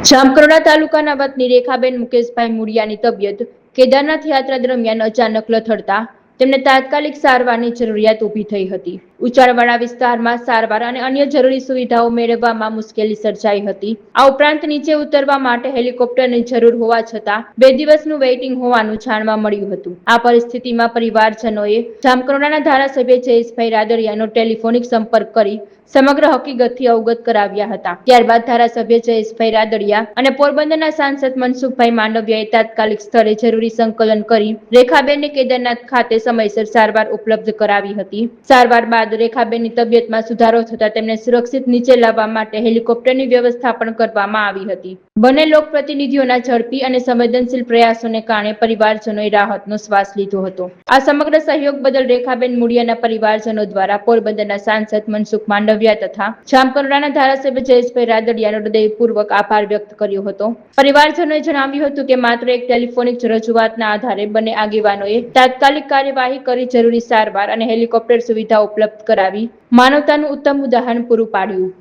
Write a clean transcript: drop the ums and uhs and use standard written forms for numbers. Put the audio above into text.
જામકંડોરણા તાલુકાના વતની રેખાબેન મુકેશભાઈ મુળિયાની તબિયત કેદારનાથ યાત્રા દરમિયાન અચાનક લથડતા તેમને તાત્કાલિક સારવારની જરૂરિયાત ઊભી થઈ હતી. ઉંચાણવાળા વિસ્તારમાં સારવાર અને અન્ય જરૂરી સુવિધાઓ મેળવવામાં મુશ્કેલી સર્જાઈ હતી. આ ઉપરાંત નીચે ઉતરવા માટે હેલિકોપ્ટરની જરૂર હોવા છતાં 2 દિવસનું વેઇટિંગ હોવાનું જાણવા મળ્યું હતું. આ પરિસ્થિતિમાં પરિવારજનોએ જામકંડોરણાના ધારાસભ્ય જયેશભાઈ રાદડિયાનો ટેલિફોનિક સંપર્ક કરી સમગ્ર હકીકતથી અવગત કરાવ્યા હતા. ત્યારબાદ ધારાસભ્ય જયેશભાઈ રાદડિયા અને પોરબંદરના સાંસદ મનસુખભાઈ માંડવિયાએ તાત્કાલિક સ્થળે જરૂરી સંકલન કરી રેખાબેનને કેદારનાથ ખાતે સમયસર સારવાર ઉપલબ્ધ કરાવી હતી. સારવાર બાદ રેખાબેનની તબિયતમાં સુધારો થતા તેમને સુરક્ષિત નીચે લાવવા માટે હેલિકોપ્ટરની વ્યવસ્થા પણ કરવામાં આવી હતી. બંને લોકપ્રતિનિધિઓના ઝડપી અને સંવેદનશીલ પ્રયાસોને કારણે પરિવારજનોએ રાહતનો શ્વાસ લીધો હતો. આ સમગ્ર સહયોગ બદલ રેખાબેન મુળિયાના પરિવારજનો દ્વારા પોરબંદરના સાંસદ મનસુખ માંડવિયા તથા જામકંડોરણાના ધારાસભ્ય જયેશભાઈ રાદડિયાનો હૃદયપૂર્વક આભાર વ્યક્ત કર્યો હતો. પરિવારજનોએ જણાવ્યું હતું કે માત્ર એક ટેલિફોનિક રજૂઆતના આધારે બંને આગેવાનોએ તાત્કાલિક કાર્યવાહી કરી જરૂરી સારવાર અને હેલિકોપ્ટર સુવિધા ઉપલબ્ધ કરાવી માનવતાનું ઉત્તમ ઉદાહરણ પૂરું પાડ્યું.